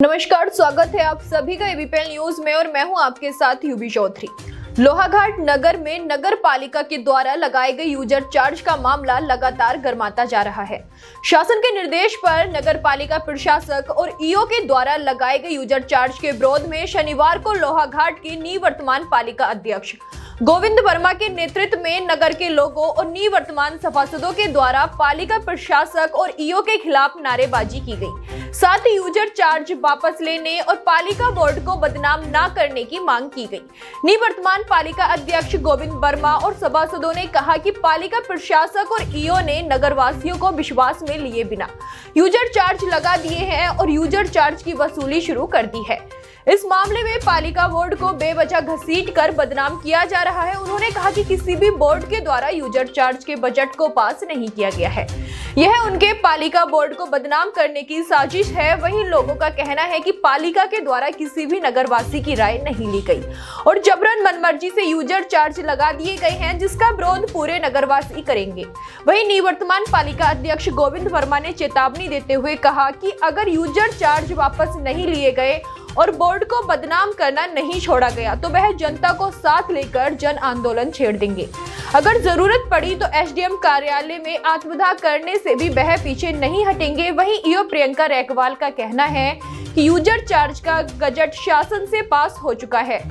नमस्कार, स्वागत है आप सभी का एबीपी न्यूज में और मैं हूं आपके साथ यूबी चौधरी। लोहाघाट नगर में नगर पालिका के द्वारा लगाए गए यूजर चार्ज का मामला लगातार गर्माता जा रहा है। शासन के निर्देश पर नगर पालिका प्रशासक और ईओ के द्वारा लगाए गए यूजर चार्ज के विरोध में शनिवार को लोहाघाट के निवर्तमान पालिका अध्यक्ष गोविंद वर्मा के नेतृत्व में नगर के लोगों और निवर्तमान सभासदों के द्वारा पालिका प्रशासक और ईओ के खिलाफ नारेबाजी की गई। साथ ही यूजर चार्ज वापस लेने और पालिका बोर्ड को बदनाम न करने की मांग की गई। निवर्तमान पालिका अध्यक्ष गोविंद वर्मा और सभासदों ने कहा कि पालिका प्रशासक और ईओ ने नगरवासियों को विश्वास में लिए बिना यूजर चार्ज लगा दिए हैं और यूजर चार्ज की वसूली शुरू कर दी है। इस मामले में पालिका बोर्ड को बेवजह घसीट कर बदनाम किया जा रहा है। उन्होंने कहा कि किसी भी बोर्ड के द्वारा यूजर चार्ज के बजट को पास नहीं किया गया है। यह उनके पालिका बोर्ड को बदनाम करने की साजिश है। वहीं लोगों का कहना है कि पालिका के द्वारा किसी भी नगरवासी की राय नहीं ली गई और जबरन मनमर्जी से यूजर चार्ज लगा दिए गए हैं, जिसका विरोध पूरे नगरवासी करेंगे। वहीं निवर्तमान पालिका अध्यक्ष गोविंद वर्मा ने चेतावनी देते हुए कहा कि अगर यूजर चार्ज वापस नहीं लिए गए और बोर्ड को बदनाम करना नहीं छोड़ा गया तो वह जनता को साथ लेकर जन आंदोलन छेड़ देंगे। अगर जरूरत पड़ी तो एसडीएम कार्यालय में आत्मदाह करने से भी वह पीछे नहीं हटेंगे। वहीं ईओ प्रियंका रैकवाल का कहना है कि यूजर चार्ज का बजट शासन से पास हो चुका है,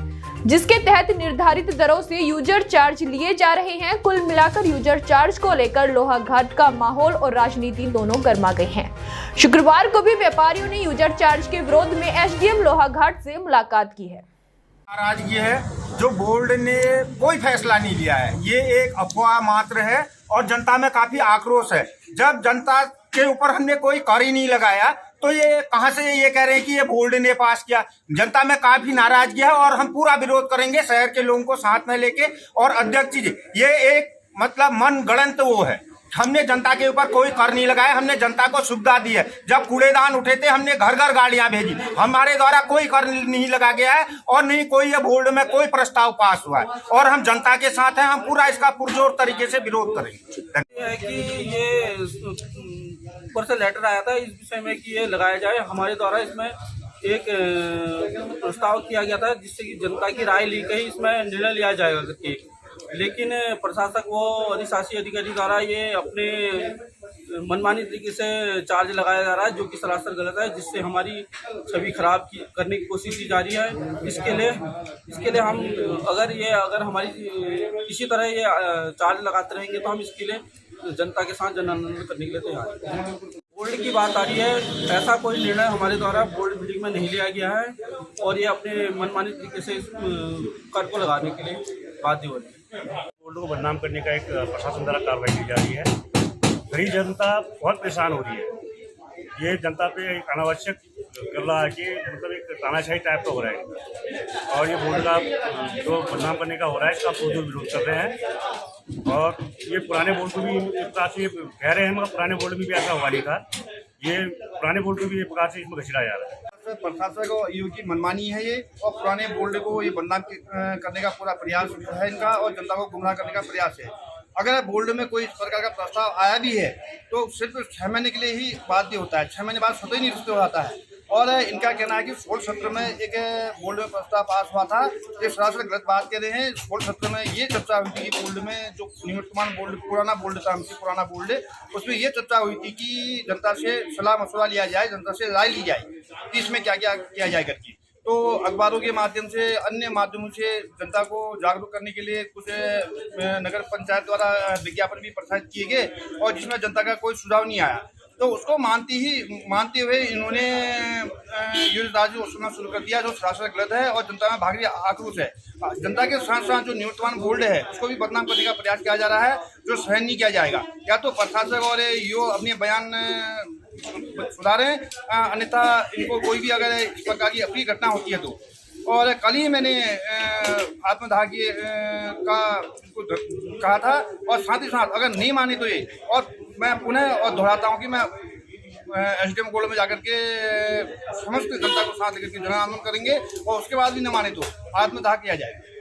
जिसके तहत निर्धारित दरों से यूजर चार्ज लिए जा रहे हैं। कुल मिलाकर यूजर चार्ज को लेकर लोहाघाट का माहौल और राजनीति दोनों गर्मा गए हैं। शुक्रवार को भी व्यापारियों ने यूजर चार्ज के विरोध में एसडीएम लोहाघाट से मुलाकात की है। नाराजगी है जो बोर्ड ने कोई फैसला नहीं लिया है, ये एक अफवाह मात्र है और जनता में काफी आक्रोश है। जब जनता के ऊपर हमने कोई कर ही नहीं लगाया तो ये कहां से ये कह रहे हैं कि ये बोर्ड ने पास किया। जनता में काफी नाराजगी है और हम पूरा विरोध करेंगे शहर के लोगों को साथ में लेके। और अध्यक्ष जी, ये एक मतलब मन गणंत वो है, हमने जनता के ऊपर कोई कर नहीं लगाया, हमने जनता को सुविधा दी है। जब कूड़ेदान उठे थे हमने घर घर गाड़ियां भेजी, हमारे द्वारा कोई कर नहीं लगा गया है और नहीं कोई ये बोर्ड में कोई प्रस्ताव पास हुआ है और हम जनता के साथ हैं। हम पूरा इसका पुरजोर तरीके से विरोध करेंगे। है कि ये ऊपर से लेटर आया था इस विषय में कि ये लगाया जाए। हमारे द्वारा इसमें एक प्रस्ताव किया गया था जिससे कि जनता की राय ली गई, इसमें निर्णय लिया जाएगा करके। लेकिन प्रशासक व अधिशासी अधिकारी द्वारा ये अपने मनमानी तरीके से चार्ज लगाया जा रहा है, जो कि सरासर गलत है, जिससे हमारी छवि खराब करने की कोशिश की जा रही है। इसके लिए हम अगर हमारी इसी तरह ये चार्ज लगाते रहेंगे तो हम इसके लिए जनता के साथ जन आंदोलन करने के लिए तैयार हैं। बोर्ड की बात आ रही है, ऐसा कोई निर्णय हमारे द्वारा बोर्ड मीटिंग में नहीं लिया गया है और ये अपने मनमानी तरीके से इस कर को लगाने के लिए बाध्य हो रही है। बोर्ड को बदनाम करने का एक प्रशासन द्वारा कार्रवाई की जा रही है। गरीब जनता बहुत परेशान हो रही है। ये जनता पे एक अनावश्यक कर रहा है कि मतलब एक तानाशाही टाइप का हो रहा है और ये बोर्ड का जो बदनाम करने का हो रहा है इसका पुरजोर विरोध कर रहे हैं। और ये पुराने बोर्ड को भी एक प्रकार से कह रहे हैं, मगर पुराने बोर्ड में भी ऐसा हुआ नहीं था। ये पुराने बोर्ड को भी एक प्रकार से इसमें घसीटा जा रहा है। प्रशासक और ईओ की मनमानी है ये, और पुराने बोर्ड को ये बदनाम करने का पूरा प्रयास है इनका और जनता को गुमराह करने का प्रयास है। अगर बोर्ड में कोई इस प्रकार का प्रस्ताव आया भी है तो सिर्फ 6 महीने के लिए ही बाध्य होता है, 6 महीने बाद स्वतः ही निरस्त हो जाता है। और इनका कहना है कि 16 सत्र में एक बोर्ड में प्रस्ताव पास हुआ था। ये सरासर गलत बात कह रहे हैं। 16 सत्र में ये चर्चा हुई थी कि बोर्ड में जो निवर्तमान बोर्ड पुराना बोर्ड था, हमसे पुराना बोर्ड, उसमें ये चर्चा हुई थी कि जनता से सलाह मशवरा लिया जाए, जनता से राय ली जाए कि इसमें क्या क्या किया जाए करके। तो अखबारों के माध्यम से, अन्य माध्यमों से जनता को जागरूक करने के लिए कुछ नगर पंचायत द्वारा विज्ञापन भी प्रसारित किए गए और जिसमें जनता का कोई सुझाव नहीं आया। तो उसको मानते हुए इन्होंने यूजर चार्ज वसूलना शुरू कर दिया, जो सरासर गलत है और जनता में भारी आक्रोश है। जनता के साथ साथ जो निवर्तमान बोर्ड है उसको भी बदनाम करने का प्रयास किया जा रहा है, जो सहन नहीं किया जाएगा। या तो प्रशासक और ईओ अपने बयान सुधारें, अन्यथा इनको कोई भी अगर इस प्रकार की अपनी घटना होती है तो। और कल ही मैंने आत्मदाह का कहा था और साथ ही साथ अगर नहीं माने तो ये, और मैं पुनः और दोहराता हूँ कि मैं एसडीएम कोर्ट में जाकर के समस्त जनता को साथ लेकर के जन आंदोलन करेंगे और उसके बाद भी न माने तो आत्मदाह किया जाएगा।